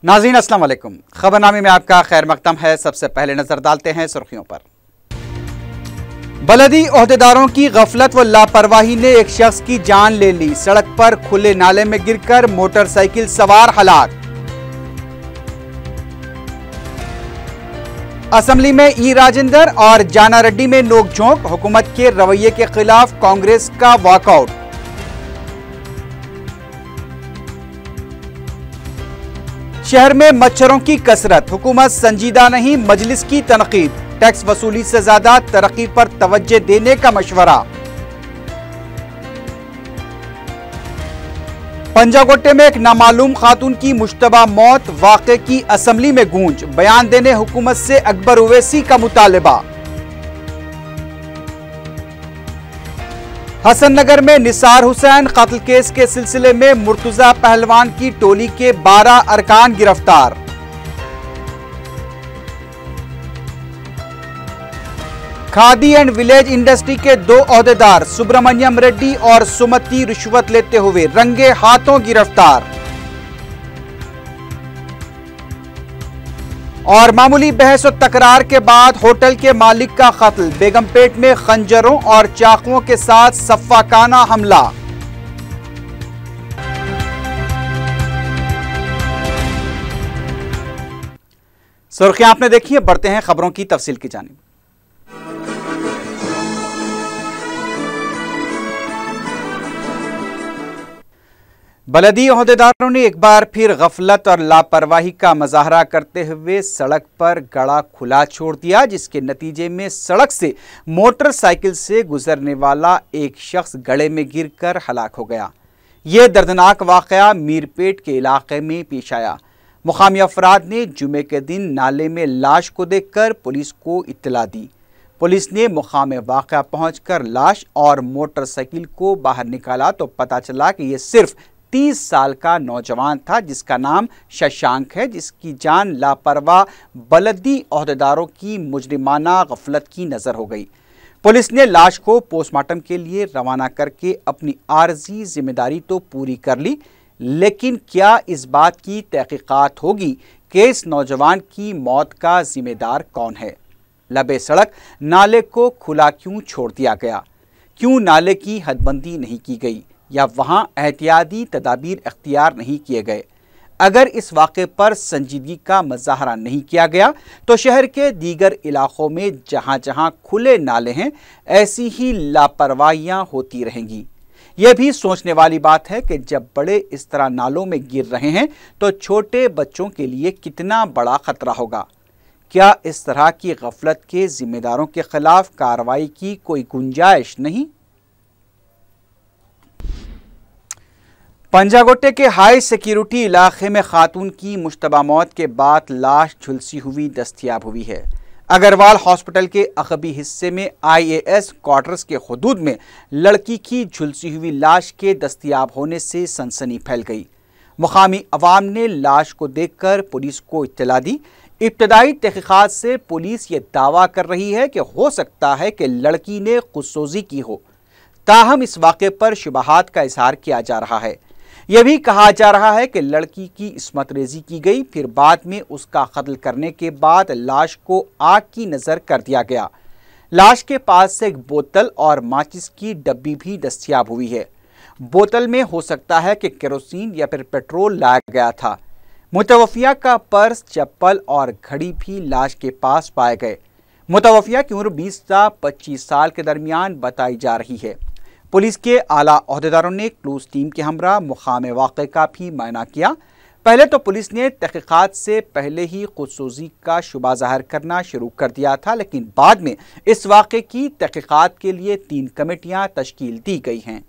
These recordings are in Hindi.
नाज़रीन अस्सलाम वालेकुम। खबरनामे में आपका खैर मकदम है। सबसे पहले नजर डालते हैं सुर्खियों पर। बलदी ओहदेदारों की गफलत व लापरवाही ने एक शख्स की जान ले ली। सड़क पर खुले नाले में गिरकर मोटरसाइकिल सवार हलाक। असेंबली में ई राजेंद्र और जाना रेड्डी में नोकझोंक। हुकूमत के रवैये के खिलाफ कांग्रेस का वॉकआउट। शहर में मच्छरों की कसरत। हुकूमत संजीदा नहीं, मजलिस की तनकीद। टैक्स वसूली से ज्यादा तरक्की पर तवज्जो देने का मशवरा। पंजागोट्टे में एक नामालूम खातून की मुश्तबा मौत। वाक़े की असेंबली में गूंज। बयान देने हुकूमत से अकबर ओवैसी का मुतालबा। हसन नगर में निसार हुसैन कत्ल केस के सिलसिले में मुर्तजा पहलवान की टोली के 12 अरकान गिरफ्तार। खादी एंड विलेज इंडस्ट्री के 2 ओहदेदार सुब्रमण्यम रेड्डी और सुमति रिश्वत लेते हुए रंगे हाथों गिरफ्तार। और मामूली बहस और तकरार के बाद होटल के मालिक का कत्ल। बेगमपेट में खंजरों और चाकुओं के साथ सफाकाना हमला। सुर्खियां आपने देखी है, बढ़ते हैं खबरों की तफसील की जानिब। बलदी ओहदेदारों ने एक बार फिर गफलत और लापरवाही का मुजाहरा करते हुए सड़क पर गड़ा खुला छोड़ दिया, जिसके नतीजे में सड़क से मोटरसाइकिल से गुजरने वाला एक शख्स गड्ढे में गिरकर हलाक हो गया। यह दर्दनाक वाकया मीरपेट के इलाके में पेश आया। मुकामी अफराद ने जुमे के दिन नाले में लाश को देखकर पुलिस को इत्तला दी। पुलिस ने मुकाम वाकया पहुंचकर लाश और मोटरसाइकिल को बाहर निकाला तो पता चला कि यह सिर्फ 30 साल का नौजवान था, जिसका नाम शशांक है, जिसकी जान लापरवाह बलदी ओहदेदारों की मुजरिमाना गफलत की नजर हो गई। पुलिस ने लाश को पोस्टमार्टम के लिए रवाना करके अपनी आर्जी जिम्मेदारी तो पूरी कर ली, लेकिन क्या इस बात की तहकीकात होगी कि इस नौजवान की मौत का जिम्मेदार कौन है? लबे सड़क नाले को खुला क्यों छोड़ दिया गया? क्यों नाले की हदबंदी नहीं की गई या वहां एहतियाती तदाबीर इख्तियार नहीं किए गए? अगर इस वाक़े पर संजीदगी का मुजाहरा नहीं किया गया तो शहर के दीगर इलाकों में जहां जहां खुले नाले हैं, ऐसी ही लापरवाहियां होती रहेंगी। यह भी सोचने वाली बात है कि जब बड़े इस तरह नालों में गिर रहे हैं तो छोटे बच्चों के लिए कितना बड़ा खतरा होगा। क्या इस तरह की गफलत के जिम्मेदारों के खिलाफ कार्रवाई की कोई गुंजाइश नहीं? पंजागोट्टे के हाई सिक्योरिटी इलाके में खातून की मुश्तबा मौत के बाद लाश झुलसी हुई दस्तयाब हुई है। अग्रवाल हॉस्पिटल के अगबी हिस्से में IAS क्वार्टर्स के हुदूद में लड़की की झुलसी हुई लाश के दस्तयाब होने से सनसनी फैल गई। मुकामी अवाम ने लाश को देखकर पुलिस को इत्तला दी। इब्तदाई तहकीकात से पुलिस ये दावा कर रही है कि हो सकता है कि लड़की ने खुदसोजी की हो, ताहम इस वाक़े पर शुबहात का इजहार किया जा रहा है। यह भी कहा जा रहा है कि लड़की की इस्मत रेजी की गई, फिर बाद में उसका कत्ल करने के बाद लाश को आग की नज़र कर दिया गया। लाश के पास से एक बोतल और माचिस की डब्बी भी दस्तयाब हुई है। बोतल में हो सकता है कि केरोसिन या फिर पेट्रोल लाया गया था। मुतवफ़िया का पर्स, चप्पल और घड़ी भी लाश के पास पाए गए। मुतवफ़िया की उम्र 20 से 25 साल के दरमियान बताई जा रही है। पुलिस के आला ओहदेदारों ने क्लूज टीम के हमरा मुकाम वाक़े का भी मुआयना किया। पहले तो पुलिस ने तहकीकात से पहले ही खुदसोजी का शुबा ज़ाहिर करना शुरू कर दिया था, लेकिन बाद में इस वाक़े की तहकीकात के लिए 3 कमेटियां तश्कील दी गई हैं।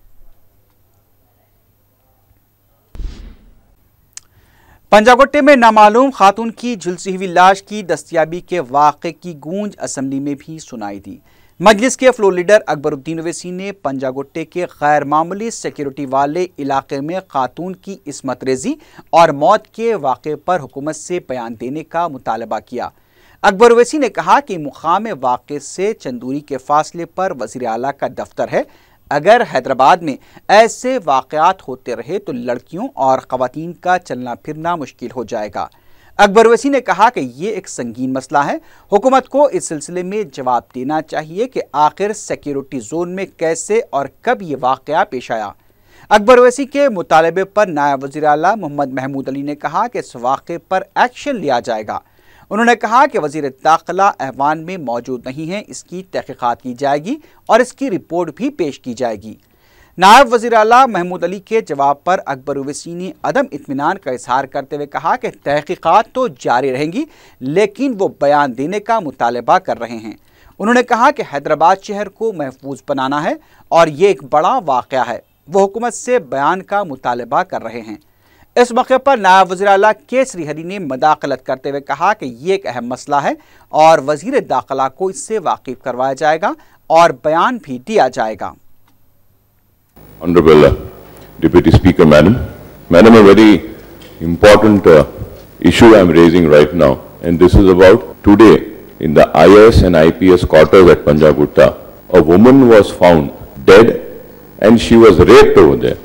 पंजागोट्टे में नामालूम खातून की झुलसी हुई लाश की दस्तयाबी के वाक़े की गूंज असेंबली में भी सुनाई दी। मजलिस के फ्लोर लीडर अकबर ओवैसी ने पंजागोट्टे के गैर मामूली सिक्योरिटी वाले इलाके में खातून की इस्मत रेजी और मौत के वाक़े पर हुकूमत से बयान देने का मुतालबा किया। अकबर ओवैसी ने कहा कि मुकाम वाक़े से चंदूरी के फासले पर वज़ीर आला का दफ्तर है। अगर हैदराबाद में ऐसे वाक़यात होते रहे तो लड़कियों और ख़वातीन का चलना फिरना मुश्किल हो जाएगा। अकबर ओवैसी ने कहा कि ये एक संगीन मसला है, हुकूमत को इस सिलसिले में जवाब देना चाहिए कि आखिर सिक्योरिटी जोन में कैसे और कब ये वाक़या पेश आया। अकबर ओवैसी के मुतालबे पर नायब वज़ीर आला मोहम्मद महमूद अली ने कहा कि इस वाक़े पर एक्शन लिया जाएगा। उन्होंने कहा कि वज़ीर दाखिला ऐवान में मौजूद नहीं है, इसकी तहक़ीक़ात की जाएगी और इसकी रिपोर्ट भी पेश की जाएगी। नायब वज़ीर आला महमूद अली के जवाब पर अकबर ओवैसी ने अदम इत्मीनान का इजहार करते हुए कहा कि तहक़ीक़ात तो जारी रहेंगी, लेकिन वो बयान देने का मुतालबा कर रहे हैं। उन्होंने कहा कि हैदराबाद शहर को महफूज बनाना है और ये एक बड़ा वाक़या है, वो हुकूमत से बयान का मुतालबा कर रहे हैं। इस मौके पर नायब वज़ीर आला के श्रीहरि ने मदाखलत करते हुए कहा कि ये एक अहम मसला है और वज़ीर दाखिला को इससे वाकिफ करवाया जाएगा और बयान भी दिया जाएगा। Honorable Deputy Speaker, Madam, a very important issue I am raising right now, and this is about today in the IAS and IPS quarters at Punjab Gutta. A woman was found dead and she was raped over there.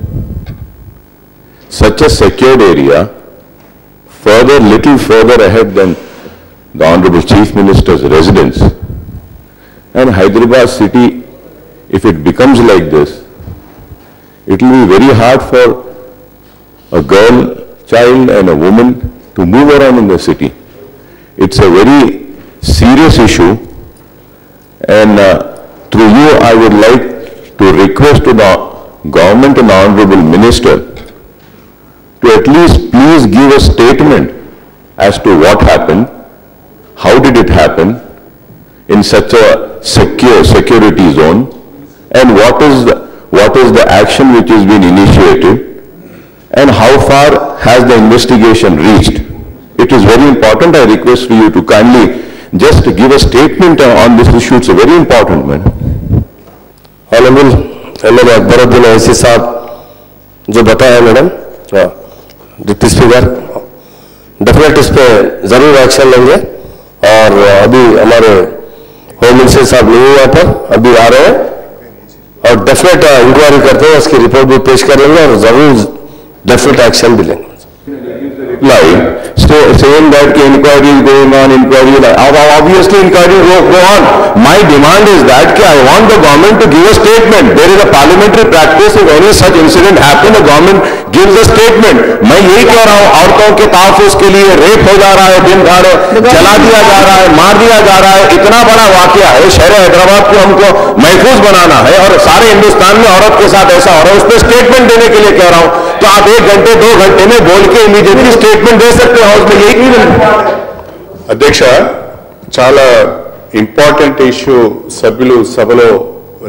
Such a secured area, little further ahead than the Honorable Chief Minister's residence, and Hyderabad city, if it becomes like this, it will be very hard for a girl, child and a woman to move around in the city. It's a very serious issue, and through you I would like to request to the government and the Honorable Minister to at least please give a statement as to what happened, how did it happen in such a security zone, and what is the action which has been initiated, and how far has the investigation reached. It is very important. I request you to kindly just give a statement on this issue. It's very important, man. Honorable MLA Akbaruddin Owaisi साहब जो बताया मैडम, डिप्टी स्पीकर, डेफिनेट इस पे जरूर एक्शन लेंगे। और अभी हमारे होम मिनिस्टर साहब नहीं हुआ पर अभी आ रहे हैं और डेफिनेट इंक्वायरी करते हैं, उसकी रिपोर्ट भी पेश कर लेंगे और जरूर डेफिनेट एक्शन भी लेंगे। Saying that inquiry is going on, obviously inquiry will go on. My demand is that I want the government to give a statement. There is a parliamentary practice, if any such incident happen, the government gives a statement. मैं यही कह रहा हूँ, औरतों के तहफ़्फ़ुज़ के लिए रेप हो जा रहा है, दिन दहाड़े जला दिया जा रहा है, मार दिया जा रहा है, इतना बड़ा वाकया है। शहर हैदराबाद को हमको महफूज बनाना है और सारे हिंदुस्तान में औरत के साथ ऐसा हो रहा है, उस पर स्टेटमेंट देने के लिए कह रहा हूँ। तो आप 1 घंटे 2 घंटे में बोल के इमीडिएटली स्टेटमेंट दे सकते हैं हाउस में, यही అధ్యక్ష, చాలా ఇంపార్టెంట్ ఇష్యూ సభ్యులు సభలో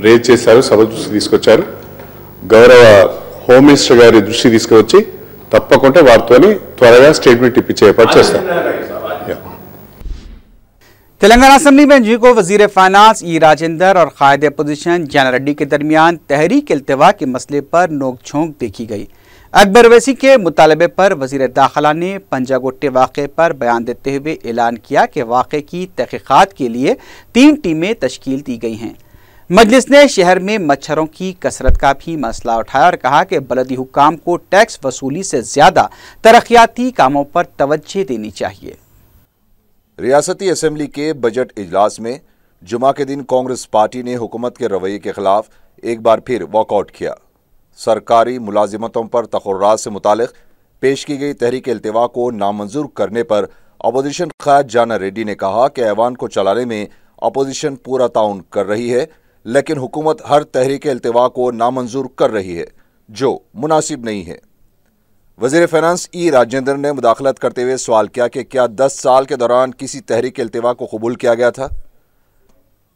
రేజ్ చేశారు, సభ దృష్టికి తీసుకొచ్చారు. గౌరవ హోమ్ మినిస్టర్ గారి దృష్టికి తీసుకువచ్చి తప్పకుండా వారితోని త్వరగా స్టేట్మెంట్ ఇప్పించే ఏర్పాటు చేస్తాం. तेलंगाना असेंबली में एनजी को वजीर फाइनेंस ई राजेंद्र और कायद अपोजिशन जाना रेड्डी के दरमियान तहरीक इल्तिवा के मसले पर नोक-झोंक देखी गई। अकबर ओवैसी के मुतालबे पर वजीर दाखिला ने पंजागुट्टे वाक़े पर बयान देते हुए ऐलान किया कि वाक़े की तहक़ीक़ात के लिए 3 टीमें तश्कील दी गई हैं। मजलिस ने शहर में मच्छरों की कसरत का भी मसला उठाया और कहा कि बलदी हुक्काम को टैक्स वसूली से ज़्यादा तरक्याती कामों पर तवज्जो देनी चाहिए। रियासती असेंबली के बजट इजलास में जुमा के दिन कांग्रेस पार्टी ने हुकूमत के रवैये के खिलाफ एक बार फिर वॉकआउट किया। सरकारी मुलाजिमतों पर तक़र्रात से मुतालिक पेश की गई तहरीक इल्तिवा को नामंजूर करने पर अपोजिशन क़ायद जाना रेड्डी ने कहा कि ऐवान को चलाने में अपोजिशन पूरा ताउन कर रही है, लेकिन हुकूमत हर तहरीक इल्तिवा को नामंजूर कर रही है जो मुनासिब नहीं है। वज़ीर फाइनेंस ई राजेंद्र ने मुदाखलत करते हुए सवाल किया कि क्या 10 साल के दौरान किसी तहरीक इल्तिवा को कबूल किया गया था।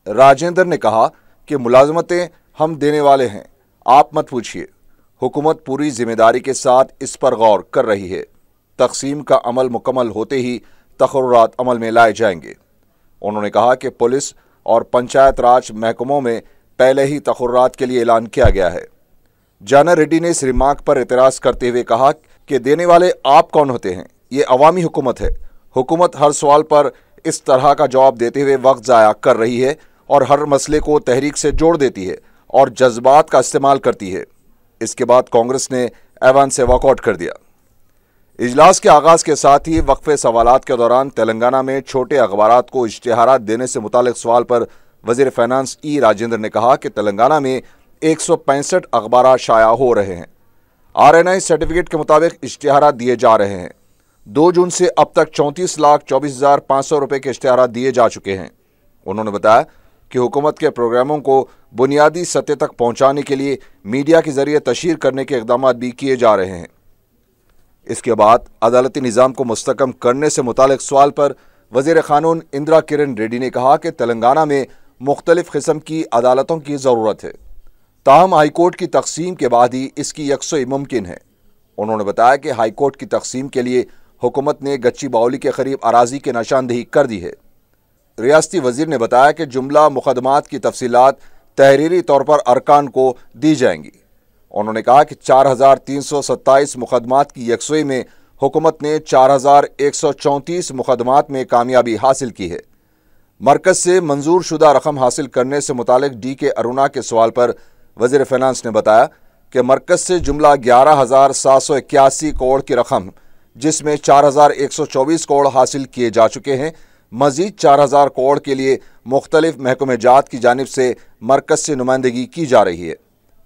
राजेंद्र ने कहा कि मुलाजमतें हम देने वाले हैं, आप मत पूछिए। हुकूमत पूरी जिम्मेदारी के साथ इस पर गौर कर रही है। तकसीम का अमल मुकम्मल होते ही तक़र्रात अमल में लाए जाएंगे। उन्होंने कहा कि पुलिस और पंचायत राज महकमों में पहले ही तक़र्रात के लिए ऐलान किया गया है। जाना रेड्डी ने इस रिमार्क पर एतराज़ करते हुए कहा कि देने वाले आप कौन होते हैं, ये अवामी हुकूमत है। हुकूमत हर सवाल पर इस तरह का जवाब देते हुए वक्त ज़ाया कर रही है और हर मसले को तहरीक से जोड़ देती है। और जज्बात का इस्तेमाल करती है। इसके बाद कांग्रेस ने ऐवान से वॉकआउट कर दिया। इजलास के आगाज के साथ ही वक्फे सवालात के दौरान तेलंगाना में छोटे अखबारात को इश्तिहारात देने से मुतालिक सवाल पर वजीर फाइनेंस ई राजेंद्र ने कहा कि तेलंगाना में 165 अखबारात शाया हो रहे हैं। RNI सर्टिफिकेट के मुताबिक इश्तिहारात दिए जा रहे हैं। 2 जून से अब तक 34,24,500 रुपये के इश्तिहारात दिए जा चुके हैं। उन्होंने बताया कि हुकूमत के प्रोग्रामों को बुनियादी सतह तक पहुंचाने के लिए मीडिया के जरिए तशहीर करने के इकदाम भी किए जा रहे हैं। इसके बाद अदालती निज़ाम को मुस्तकम करने से मुतालिक सवाल पर वज़ीर क़ानून इंदिरा किरण रेड्डी ने कहा कि तेलंगाना में मुख्तलिफ किस्म की अदालतों की ज़रूरत है, ताहम हाईकोर्ट की तकसीम के बाद ही इसकी यकसुई मुमकिन है। उन्होंने बताया कि हाईकोर्ट की तकसीम के लिए हुकूमत ने गच्ची बाउली के करीब अराजी की निशानदेही कर दी है। रियासती वजीर ने बताया कि जुमला मुकदमात की तफसीलात तहरीरी तौर पर अरकान को दी जाएंगी। उन्होंने कहा कि 4,327 मुकदमात की यकसुई में हुकूमत ने 4,134 मुकदमात में कामयाबी हासिल की है। मरकज से मंजूर शुदा रकम हासिल करने से मुतालिक DK अरुणा के सवाल पर वज़ीर फाइनेंस ने बताया कि मरकज से जुमला 11,781 करोड़ की रकम, जिसमें 4,124 करोड़ हासिल किए जा चुके हैं, मजीद 4,000 करोड़ के लिए मुख्तलिफ महकमे जात की जानिब से मरकज से नुमाइंदगी की जा रही है।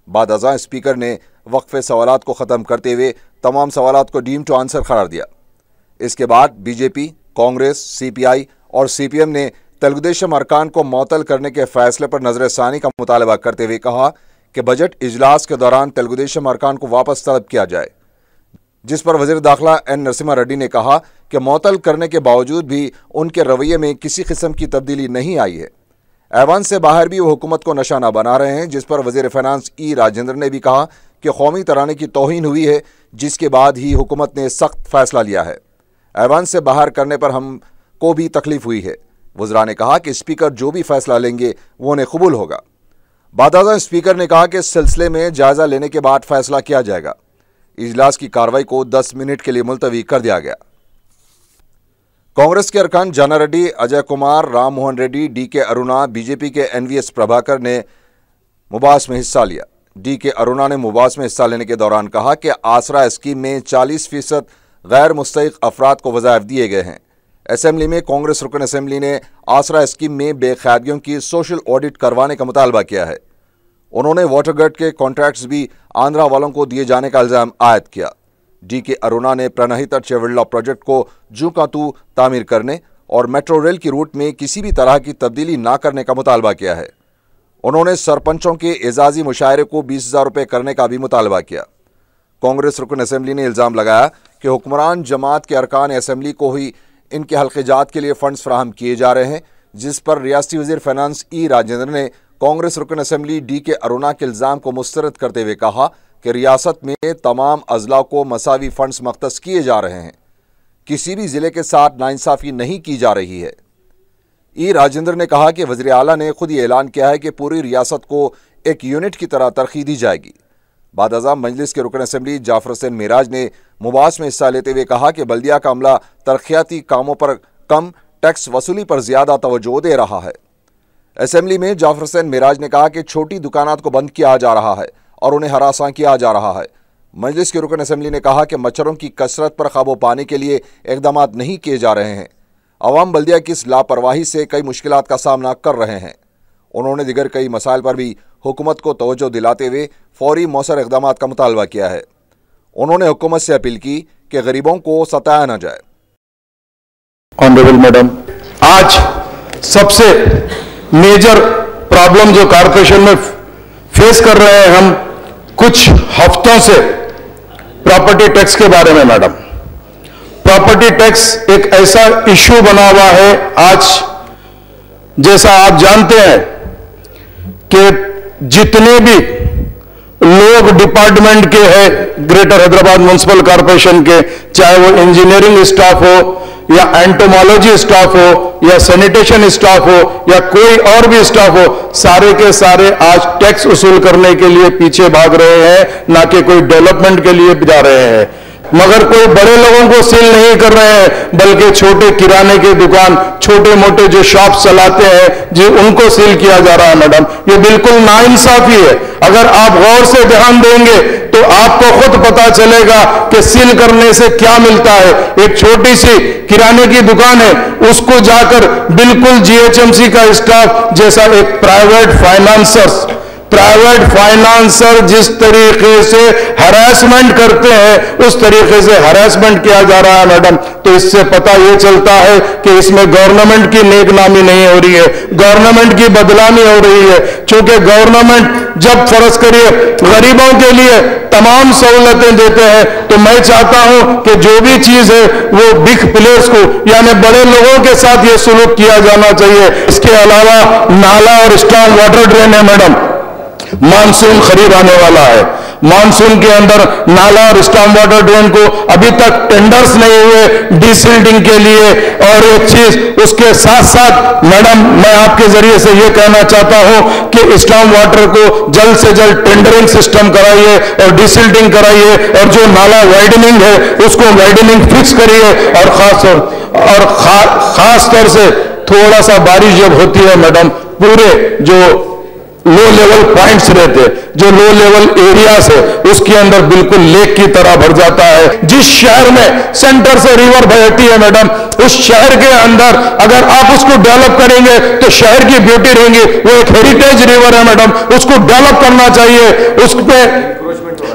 बाद अज़ां स्पीकर ने वक्फे सवालात को ख़त्म करते हुए तमाम सवालात को डीम टू आंसर करार दिया। इसके बाद BJP, कांग्रेस, CPI और CPM ने तेलुगुदेशम अरकान को मुअत्तल करने के फैसले पर नजरसानी का मुतालबा करते हुए कहा कि बजट इजलास के दौरान तेलुगुदेशम अरकान को वापस तलब किया जाए, जिस पर वज़ीर दाखिला N नरसिम्हा रेड्डी ने कहा कि मुअत्तल करने के बावजूद भी उनके रवैये में किसी किस्म की तब्दीली नहीं आई है। ऐवान से बाहर भी वो हुकूमत को निशाना बना रहे हैं, जिस पर वज़ीर फाइनेंस ई राजेंद्र ने भी कहा कि कौमी तराने की तौहीन हुई है, जिसके बाद ही हुकूमत ने सख्त फैसला लिया है। ऐवान से बाहर करने पर हमको भी तकलीफ हुई है। वज़रा ने कहा कि स्पीकर जो भी फैसला लेंगे वो उन्हें कबूल होगा। बादाज़ा स्पीकर ने कहा कि इस सिलसिले में जायजा लेने के बाद फैसला किया जाएगा। इजलास की कार्रवाई को 10 मिनट के लिए मुलतवी कर दिया गया। कांग्रेस के अरकान जाना रेड्डी, अजय कुमार, राम मोहन रेड्डी, DK अरुणा, BJP के NVS प्रभाकर ने मुबास में हिस्सा लिया। DK अरुणा ने मुबास में हिस्सा लेने के दौरान कहा कि आसरा स्कीम में 40% गैर मुस्तहिक अफराद को वज़ाइफ दिए गए हैं। असेंबली में कांग्रेस रुकन असेंबली ने आसरा स्कीम में बेख्यादियों की सोशल ऑडिट करवाने का मुतालबा किया है। उन्होंने वाटर ग्रिड के कॉन्ट्रैक्ट्स भी आंध्रा वालों को दिए जाने का इल्जाम आयद किया। DK अरुणा ने प्रणहिता चेवल्ला प्रोजेक्ट को जू का तू तामीर करने और मेट्रो रेल की रूट में किसी भी तरह की तब्दीली ना करने का मुतालबा किया है। उन्होंने सरपंचों के एजाजी मुशायरे को 20,000 रुपये करने का भी मुतालबा किया। कांग्रेस रुकन असेंबली ने इल्जाम लगाया कि हुक्मरान जमात के अरकान असेंबली को ही इनके हल्के जात के लिए फंड्स फराहम किए जा रहे हैं, जिस पर रियासती वज़ीर फाइनेंस ई राजेंद्र ने कांग्रेस रुकन असेंबली DK अरुणा के इल्जाम को मुस्तरद करते हुए कहा कि रियासत में तमाम अजला को मसावी फंड्स मख्तस किए जा रहे हैं, किसी भी जिले के साथ नाइंसाफ़ी नहीं की जा रही है। ई राजेंद्र ने कहा कि वज़ीर आला ने खुद ही ऐलान किया है कि पूरी रियासत को एक यूनिट की तरह तरक्की दी जाएगी। बाद अज़ां मजलिस के रुकन असेंबली जाफर हुसैन मेराज ने मुबास में हिस्सा लेते हुए कहा कि बल्दिया का अमला तरक्याती कामों पर कम, टैक्स वसूली पर ज़्यादा तवज्जो दे रहा है। असेंबली में जाफर हुसैन मेराज ने कहा कि छोटी दुकानात को बंद किया जा रहा है और उन्हें हरासा किया जा रहा है। मजलिस के रुकन असेंबली ने कहा कि मच्छरों की कसरत पर काबू पाने के लिए इक़दाम नहीं किए जा रहे हैं। अवाम बल्दिया की इस लापरवाही से कई मुश्किलात का सामना कर रहे हैं। उन्होंने दिगर कई मसाइल पर भी हुकूमत को तवज्जो दिलाते हुए फौरी मौसर इक़दाम का मुतालबा किया है। उन्होंने हुकूमत से अपील की कि गरीबों को सताया न जाए। ऑनरेबल मैडम, आज सबसे मेजर प्रॉब्लम जो कारपोरेशन में फेस कर रहे हैं हम कुछ हफ्तों से, प्रॉपर्टी टैक्स के बारे में। मैडम, प्रॉपर्टी टैक्स एक ऐसा इश्यू बना हुआ है आज, जैसा आप जानते हैं कि जितने भी लोग डिपार्टमेंट के हैं ग्रेटर हैदराबाद म्युनिसिपल कॉर्पोरेशन के, चाहे वो इंजीनियरिंग स्टाफ हो या एंटोमोलॉजी स्टाफ हो या सैनिटेशन स्टाफ हो या कोई और भी स्टाफ हो, सारे के सारे आज टैक्स वसूल करने के लिए पीछे भाग रहे हैं, ना कि कोई डेवलपमेंट के लिए जा रहे हैं। मगर कोई बड़े लोगों को सील नहीं कर रहे हैं, बल्कि छोटे किराने की दुकान, छोटे मोटे जो शॉप चलाते हैं जी, उनको सील किया जा रहा है मैडम। ये बिल्कुल नाइंसाफी है। अगर आप गौर से ध्यान देंगे तो आपको खुद पता चलेगा कि सील करने से क्या मिलता है। एक छोटी सी किराने की दुकान है, उसको जाकर बिल्कुल जीएचएमसी का स्टाफ जैसा एक प्राइवेट फाइनेंसर जिस तरीके से हरासमेंट करते हैं, उस तरीके से हरासमेंट किया जा रहा है मैडम। तो इससे पता यह चलता है कि इसमें गवर्नमेंट की नेकनामी नहीं हो रही है, गवर्नमेंट की बदनामी हो रही है। क्योंकि गवर्नमेंट जब फर्ज करिए गरीबों के लिए तमाम सहूलतें देते हैं, तो मैं चाहता हूं कि जो भी चीज है वो बिग प्लेयर्स को यानी बड़े लोगों के साथ ये सुलूक किया जाना चाहिए। इसके अलावा नाला और स्ट्रॉन्ग वाटर ड्रेन है मैडम, मानसून करीब आने वाला है। मानसून के अंदर नाला और स्टॉर्म वाटर ड्रेन को अभी तक टेंडर्स नहीं हुए डीसिल्टिंग के लिए। और एक चीज उसके साथ साथ मैडम, मैं आपके जरिए से यह कहना चाहता हूं कि स्टॉर्म वाटर को जल्द से जल्द टेंडरिंग सिस्टम कराइए और डीसिल्टिंग कराइए, और जो नाला वाइडनिंग है उसको वाइडनिंग फिक्स करिए। और खास तौर से थोड़ा सा बारिश जब होती है मैडम, पूरे जो लो लेवल पॉइंट्स रहते हैं, जो लो लेवल एरियाज है, उसके अंदर बिल्कुल लेक की तरह भर जाता है। जिस शहर में सेंटर से रिवर बहती है मैडम, उस शहर के अंदर अगर आप उसको डेवलप करेंगे तो शहर की ब्यूटी रहेंगी। वो एक हेरिटेज रिवर है मैडम, उसको डेवलप करना चाहिए। उसमें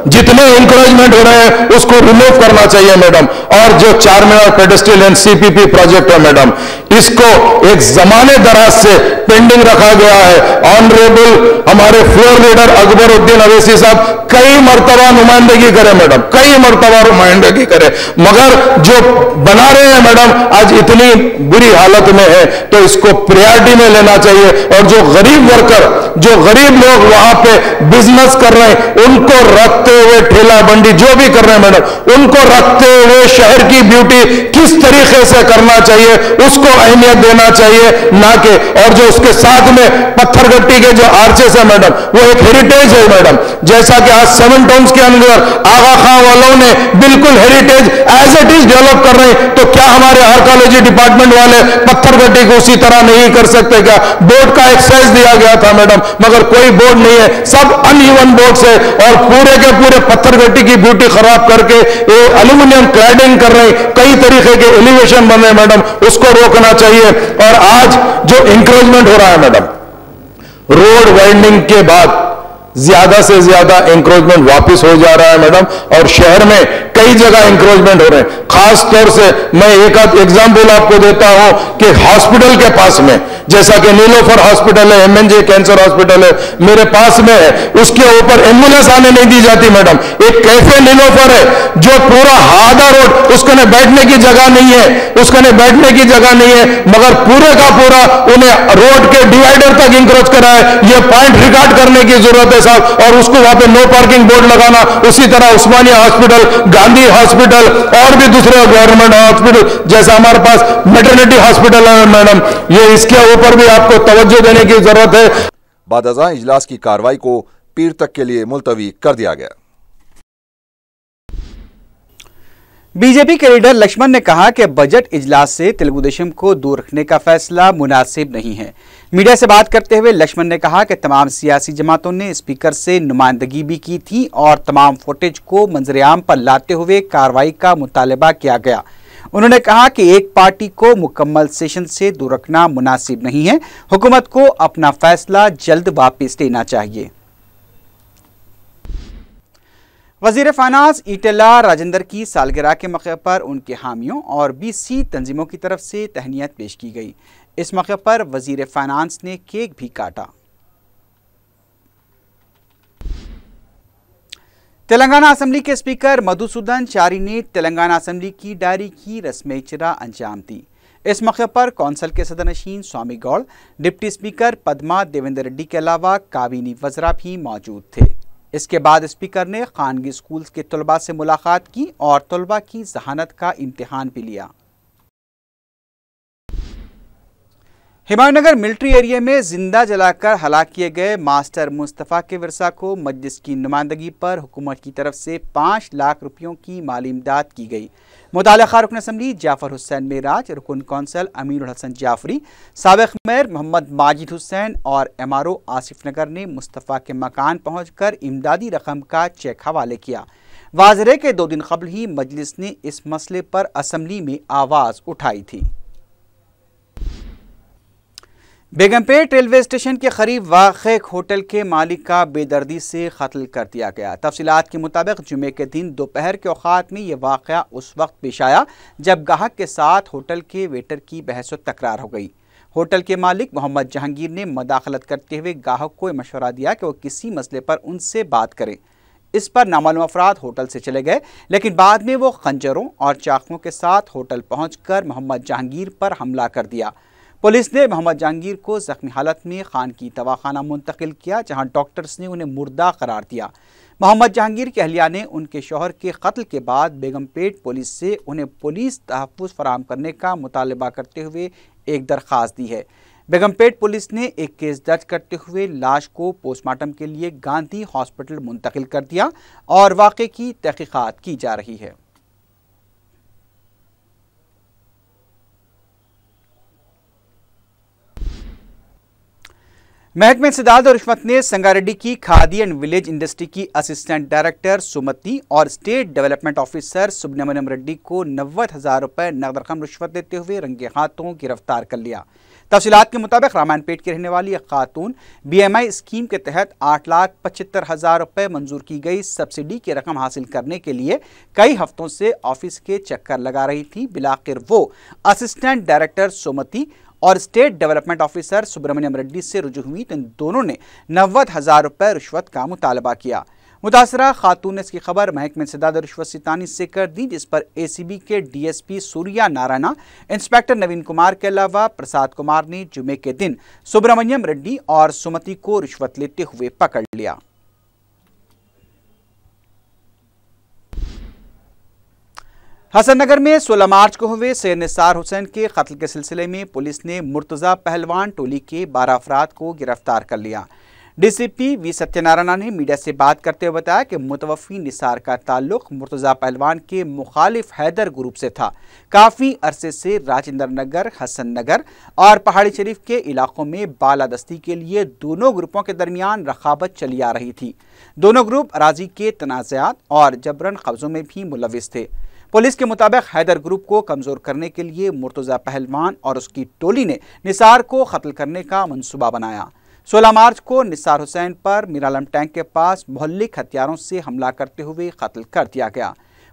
जितने इंक्रोचमेंट हो रहे हैं उसको रिमूव करना चाहिए मैडम। और जो चारमीनार पेडेस्ट्रियल एंड सीपीपी प्रोजेक्ट है मैडम, इसको एक जमाने दराज से पेंडिंग रखा गया है। ऑनरेबल हमारे फ्लोर लीडर अकबरुद्दीन अवैसी साहब कई मर्तबा नुमाइंदगी करे मैडम, कई मर्तबा नुमाइंदगी करे, मगर जो बना रहे हैं मैडम आज इतनी बुरी हालत में है, तो इसको प्रायोरिटी में लेना चाहिए। और जो गरीब वर्कर, जो गरीब लोग वहां पे बिजनेस कर रहे हैं, उनको रखते हुए ठेला बंडी जो भी कर रहे हैं मैडम, उनको रखते हुए शहर की ब्यूटी किस तरीके से करना चाहिए उसको अहमियत देना चाहिए, ना कि। और जो उसके साथ में पत्थरगट्टी के जो आर्चेस है मैडम, वो एक हेरिटेज है मैडम। जैसा कि आज 7 टाउन्स के अंदर आगा खां वालों ने बिल्कुल heritage as it is develop कर रहे हैं, तो क्या हमारे आर्कियोलॉजी डिपार्टमेंट वाले पत्थरगट्टी को उसी तरह नहीं कर सकते क्या? बोर्ड का एक्सरसाइज दिया गया था मैडम, मगर कोई बोर्ड नहीं है, सब अनइवन बोर्ड्स है, और पूरे के पूरे पत्थरगट्टी की ब्यूटी खराब करके ये एल्यूमिनियम क्लैडिंग कर रहे हैं, कई तरीके के एलिवेशन बन रहे हैं मैडम, उसको रोकना चाहिए। और आज जो इंक्रोचमेंट हो रहा है मैडम, रोड वाइडनिंग के बाद ज्यादा से ज्यादा इंक्रोचमेंट वापस हो जा रहा है मैडम, और शहर में कई जगह इंक्रोचमेंट हो रहे हैं। खास तौर से मैं एक आध एग्जाम्पल आपको देता हूं कि हॉस्पिटल के पास में, जैसा कि नीलोफर हॉस्पिटल है, एमएनजे कैंसर हॉस्पिटल है, मेरे पास में है, उसके ऊपर एम्बुलेंस आने नहीं दी जाती मैडम। एक कैफे नीलोफर है जो पूरा हादा रोड, उसको ने बैठने की जगह नहीं है, उसको ने बैठने की जगह नहीं है, मगर पूरे का पूरा उन्हें रोड के डिवाइडर तक इंक्रोच करा है। यह पॉइंट रिकॉर्ड करने की जरूरत है साहब, और उसको वहां पे नो पार्किंग बोर्ड लगाना। उसी तरह उस्मानिया हॉस्पिटल, गांधी हॉस्पिटल और भी दूसरे गवर्नमेंट हॉस्पिटल, जैसा हमारे पास मैटरनिटी हॉस्पिटल है मैडम, ये इसके ऊपर भी आपको तवज्जो देने की जरूरत है। बाद अज़ां इजलास की कार्रवाई को पीर तक के लिए मुलतवी कर दिया गया। बीजेपी के लीडर लक्ष्मण ने कहा कि बजट इजलास से तेलुगु देशम को दूर रखने का फैसला मुनासिब नहीं है। मीडिया से बात करते हुए लक्ष्मण ने कहा कि तमाम सियासी जमातों ने स्पीकर से नुमाइंदगी भी की थी और तमाम फुटेज को मंजरेआम पर लाते हुए कार्रवाई का मुतालबा किया गया। उन्होंने कहा कि एक पार्टी को मुकम्मल सेशन से दूर रखना मुनासिब नहीं है, हुकूमत को अपना फैसला जल्द वापस लेना चाहिए। वजीर फाइनेंस ईटेला राजेंद्र की सालगिरह के मौके पर उनके हामियों और बीसी तंजीमों की तरफ से तहनीत पेश की गई। इस मौके पर वजीर फाइनेंस ने केक भी काटा। तेलंगाना असेंबली के स्पीकर मधुसूदन चारी ने तेलंगाना असेंबली की डायरी की रस्म इजरा अंजाम दी। इस मौके पर कौंसल के सदरनशीन स्वामी गौड़, डिप्टी स्पीकर पद्मा देवेंद्र रेड्डी के अलावा काबीनी वज़रा भी मौजूद थे। इसके बाद स्पीकर ने खानगी स्कूल के तलबा से मुलाकात की और तलबा की जहानत का इम्तिहान भी लिया। हिमायतनगर मिलिट्री एरिया में जिंदा जलाकर हलाक किए गए मास्टर मुस्तफ़ा के विरसा को मजलिस की नुमाइंदगी पर हुकूमत की तरफ से 5 लाख रुपयों की माली इमदाद की गई। मुतालिका रुकन असम्बली जाफर हुसैन मेराज, रुकन कौंसल अमीरुल हसन जाफरी, साबिक मेयर मोहम्मद माजिद हुसैन और MRO आसिफ नगर ने मुस्तफ़ा के मकान पहुंचकर इमदादी रकम का चेक हवाले किया। वाज़ेह है कि 2 दिन कबल ही मजलिस ने इस मसले पर असम्बली में आवाज़ उठाई थी। बेगमपेट रेलवे स्टेशन के करीब वाक़े एक होटल के मालिक का बेदर्दी से कत्ल कर दिया गया। तफसीलात के मुताबिक जुमे के दिन दोपहर के औकात में यह वाक़या उस वक्त पेश आया जब गाहक के साथ होटल के वेटर की बहस व तकरार हो गई। होटल के मालिक मोहम्मद जहांगीर ने मदाखलत करते हुए गाहक को मशवरा दिया कि वो किसी मसले पर उनसे बात करें। इस पर नामालूम अफराद होटल से चले गए, लेकिन बाद में वो खंजरों और चाकुओं के साथ होटल पहुंचकर मोहम्मद जहांगीर पर हमला कर दिया। पुलिस ने मोहम्मद जहांगीर को जख्मी हालत में खान की दवाखाना मुंतकिल किया, जहां डॉक्टर्स ने उन्हें मुर्दा करार दिया। मोहम्मद जहांगीर की अहलिया ने उनके शौहर के कत्ल के बाद बेगमपेट पुलिस से उन्हें पुलिस तहफ़्फ़ुज़ फराहम करने का मुतालबा करते हुए एक दरख्वास्त दी है। बेगमपेट पुलिस ने एक केस दर्ज करते हुए लाश को पोस्टमार्टम के लिए गांधी हॉस्पिटल मुंतकिल कर दिया और वाक़े की तहक़ीक़ात की जा रही है। महकमे इंसदाद और रिश्वत ने संगारेड्डी की खादी एंड विलेज इंडस्ट्री की असिस्टेंट डायरेक्टर सुमति और state development officer Subramanyam Reddy को 90,000 रुपए नकद रकम रिश्वत देते हुए रंगे हाथों गिरफ्तार कर लिया। तफसीलात के मुताबिक रामायणपेट की रहने वाली एक खातून BMI स्कीम के तहत 8,75,000 रुपए मंजूर की गई सब्सिडी की रकम हासिल करने के लिए कई हफ्तों से ऑफिस के चक्कर लगा रही थी। बिलाखिर वो असिस्टेंट डायरेक्टर सुमति और state development officer Subramanyam Reddy से रुजू हुई तो इन दोनों ने 90,000 रुपए रिश्वत का मुतालबा किया। मुतासरा खातून ने इसकी खबर महकमे इंसदाद और रिश्वत सितानी से कर दी, जिस पर ACB के DSP सूर्या नारायणा, इंस्पेक्टर नवीन कुमार के अलावा प्रसाद कुमार ने जुमे के दिन सुब्रमण्यम रेड्डी और सुमति को रिश्वत लेते हुए पकड़ लिया। हसननगर में 16 मार्च को हुए सैयद निसार हुसैन के कत्ल के सिलसिले में पुलिस ने मुर्तज़ा पहलवान टोली के 12 अफराद को गिरफ्तार कर लिया। DCP V सत्यनारायण ने मीडिया से बात करते हुए बताया कि मुतवफ़ी निसार का ताल्लुक मुर्तज़ा पहलवान के मुखालिफ हैदर ग्रुप से था। काफ़ी अरसे से राजेंद्र नगर, हसन नगर और पहाड़ी शरीफ के इलाकों में बालादस्ती के लिए दोनों ग्रुपों के दरमियान रखाबत चली आ रही थी। दोनों ग्रुप अराजी के तनाज़ात और जबरन कब्ज़ों में भी मुलविस थे। पुलिस के मुताबिक हैदर ग्रुप को कमज़ोर करने के लिए मुर्तज़ा पहलवान और उसकी टोली ने निसार को कत्ल करने का मंसूबा बनाया। 16 मार्च को निसार हुसैन पर मीरालम टैंक के पास मोहल्लिक हथियारों से हमला करते हुए कत्ल कर दिया गया।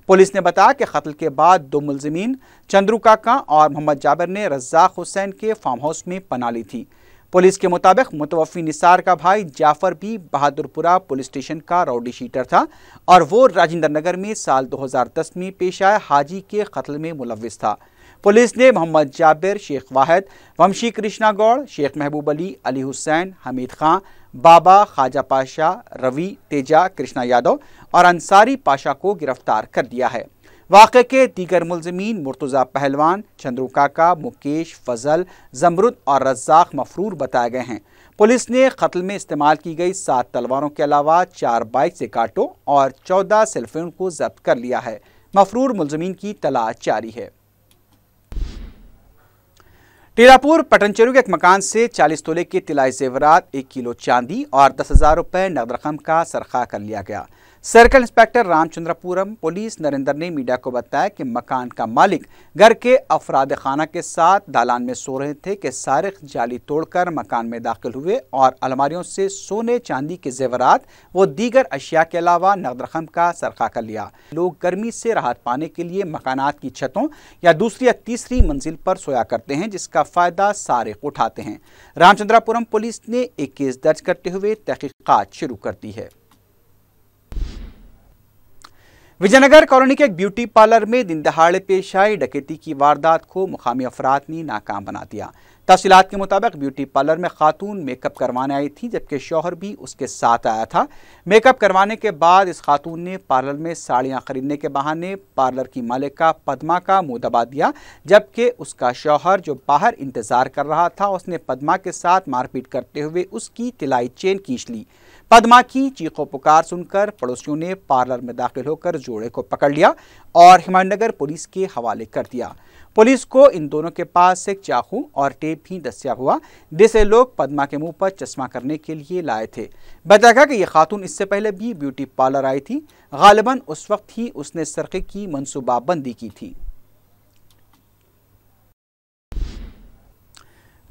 पुलिस ने बताया कि कत्ल के बाद 2 मुलजिमीन चंद्रू काका और मोहम्मद जाबिर ने रज़ाक हुसैन के फार्म हाउस में पनाह ली थी। पुलिस के मुताबिक मुतवफ़ी निसार का भाई जाफर भी बहादुरपुरा पुलिस स्टेशन का राउडी शीटर था और वो राजेंद्र नगर में साल 2010 में पेश आए हाजी के कत्ल में मुलविस था। पुलिस ने मोहम्मद जाबिर, शेख वाहिद, वंशी कृष्णा गौड़, शेख महबूब अली हुसैन, हमीद खां, बाबा, ख्वाजा पाशा, रवि, तेजा, कृष्णा यादव और अंसारी पाशा को गिरफ्तार कर दिया है। वाक़े के दीगर मुलज़िमीन मुर्तज़ा पहलवान, चंद्रू काका, मुकेश, फजल, जमरुद और रज़ाक मफरूर बताए गए हैं। पुलिस ने कत्ल में इस्तेमाल की गई 7 तलवारों के अलावा 4 बाइक से काटो और 14 सेलफोन को जब्त कर लिया है। मफरूर मुलज़िमीन की तलाश जारी है। टीरापुर पटनचेरू के एक मकान से 40 तोले के तिलाई जेवरात, 1 किलो चांदी और 10,000 रुपए नकद रकम का सरखा कर लिया गया। Circle inspector Ramachandrapuram police Narendra ने मीडिया को बताया कि मकान का मालिक घर के अफराद खाना के साथ दालान में सो रहे थे कि सारिक जाली तोड़कर मकान में दाखिल हुए और अलमारियों से सोने चांदी के जेवरात व दीगर अशिया के अलावा नकद रकम का सरखा कर लिया। लोग गर्मी से राहत पाने के लिए मकानात की छतों या दूसरी या तीसरी मंजिल पर सोया करते हैं, जिसका फायदा सारिक उठाते हैं। रामचंद्रपुरम पुलिस ने एक केस दर्ज करते हुए तहकीकात शुरू कर दी है। विजयनगर कॉलोनी के एक ब्यूटी पार्लर में दिन दहाड़े पेश आई डकैती की वारदात को मुकामी अफराद ने नाकाम बना दिया। तफसीलात के मुताबिक ब्यूटी पार्लर में खातून मेकअप करवाने आई थी, जबकि शौहर भी उसके साथ आया था। मेकअप करवाने के बाद इस खातून ने पार्लर में साड़ियां खरीदने के बहाने पार्लर की मालिका पद्मा का मुंह दबा दिया, जबकि उसका शौहर जो बाहर इंतजार कर रहा था उसने पद्मा के साथ मारपीट करते हुए उसकी तिलाई चेन खींच ली। पद्मा की चीखों पुकार सुनकर पड़ोसियों ने पार्लर में दाखिल होकर जोड़े को पकड़ लिया और हिमायतनगर पुलिस के हवाले कर दिया। पुलिस को इन दोनों के पास से चाकू और टेप भी दस्तयाब हुआ, जिसे लोग पद्मा के मुंह पर चश्मा करने के लिए लाए थे। बताया गया कि यह खातून इससे पहले भी ब्यूटी पार्लर आई थी। गालिबन उस वक्त ही उसने सरक़े की मंसूबाबंदी की थी।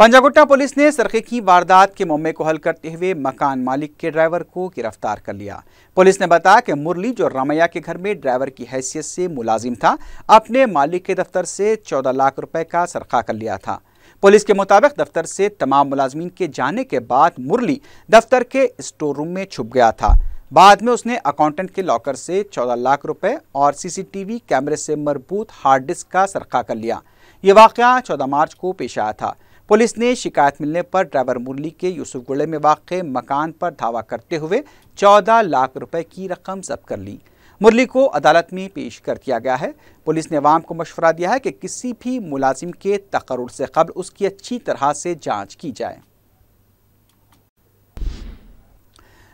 पंजागुट्टा पुलिस ने सरक़े की वारदात के मामले को हल करते हुए मकान मालिक के ड्राइवर को गिरफ्तार कर लिया। पुलिस ने बताया कि मुरली, जो रामैया के घर में ड्राइवर की हैसियत से मुलाजिम था, अपने मालिक के दफ्तर से 14 लाख रुपए का सरखा कर लिया था। पुलिस के मुताबिक दफ्तर से तमाम मुलाजमीन के जाने के बाद मुरली दफ्तर के स्टोर रूम में छुप गया था। बाद में उसने अकाउंटेंट के लॉकर से 14 लाख रुपए और CCTV कैमरे से मरबूत हार्ड डिस्क का सरखा कर लिया। ये वाक़या 14 मार्च को पेश आया था। पुलिस ने शिकायत मिलने पर ड्राइवर मुरली के यूसुफगुड़े में वाक़े मकान पर धावा करते हुए 14 लाख रुपए की रकम जब्त कर ली। मुरली को अदालत में पेश कर दिया गया है। पुलिस ने अवाम को मशवरा दिया है कि किसी भी मुलाजिम के तकर्रुर से कब्ल उसकी अच्छी तरह से जांच की जाए।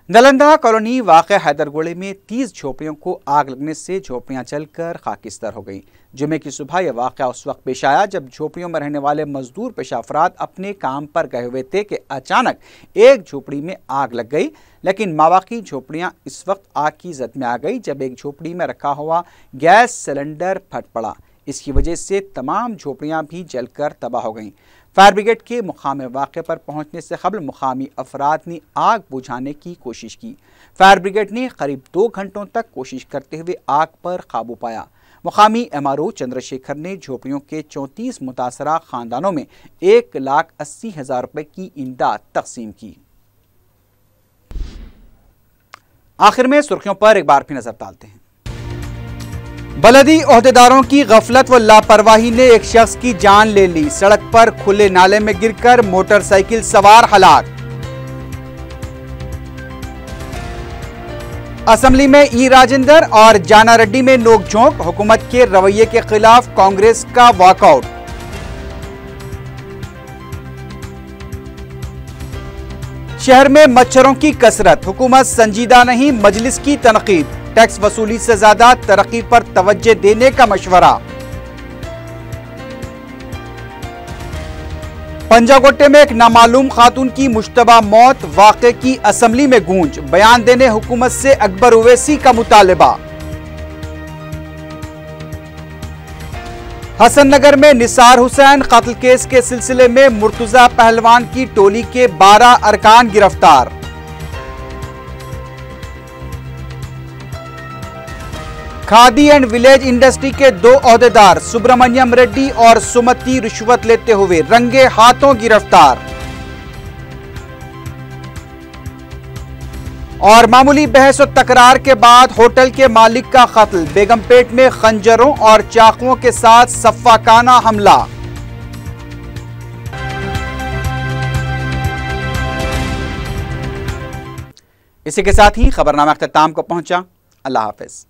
नालंदा कॉलोनी वाक़ हैदरगोड़े में 30 झोपड़ियों को आग लगने से झोपड़ियां जलकर खाकिस्तर हो गईं। जुमे की सुबह यह वाक़या उस वक्त पेश आया जब झोपड़ियों में रहने वाले मजदूर पेशा अफराद अपने काम पर गए हुए थे कि अचानक एक झोपड़ी में आग लग गई। लेकिन मावाकी झोपड़ियां इस वक्त आग की जद में आ गई जब एक झोपड़ी में रखा हुआ गैस सिलेंडर फट पड़ा। इसकी वजह से तमाम झोपड़ियां भी जलकर तबाह हो गईं। फायर ब्रिगेड के मुकाम वाक़े पर पहुंचने से कबल मुकामी अफराद ने आग बुझाने की कोशिश की। फायर ब्रिगेड ने करीब 2 घंटों तक कोशिश करते हुए आग पर काबू पाया। मुकामी MRO चंद्रशेखर ने झोपड़ियों के 34 मुतासरा खानदानों में 1,80,000 रुपए की इमदाद तकसीम की। आखिर में सुर्खियों पर एक बार फिर नजर डालते हैं। बलदी ओहदेदारों की गफलत व लापरवाही ने एक शख्स की जान ले ली। सड़क पर खुले नाले में गिरकर मोटरसाइकिल सवार हलाक। असेंबली में ई राजेंद्र और जाना रेड्डी में नोकझोंक। हुकूमत के रवैये के खिलाफ कांग्रेस का वॉकआउट। शहर में मच्छरों की कसरत। हुकूमत संजीदा नहीं, मजलिस की तनकीद। टैक्स वसूली से ज्यादा तरक्की पर तवज्जो देने का मशवरा। पंजागुट्टे में एक नामालूम खातून की मुश्तबा मौत। वाक़े की असेंबली में गूंज। बयान देने हुकूमत से अकबर ओवैसी का मुतालिबा। हसन नगर में निसार हुसैन कत्ल केस के सिलसिले में मुर्तजा पहलवान की टोली के 12 अरकान गिरफ्तार। खादी एंड विलेज इंडस्ट्री के 2 ओहदेदार सुब्रमण्यम रेड्डी और सुमति रिश्वत लेते हुए रंगे हाथों गिरफ्तार। और मामूली बहस और तकरार के बाद होटल के मालिक का कत्ल। बेगमपेट में खंजरों और चाकुओं के साथ सफाकाना हमला। इसी के साथ ही खबरनामा अख्ताम को पहुंचा। अल्लाह हाफिज।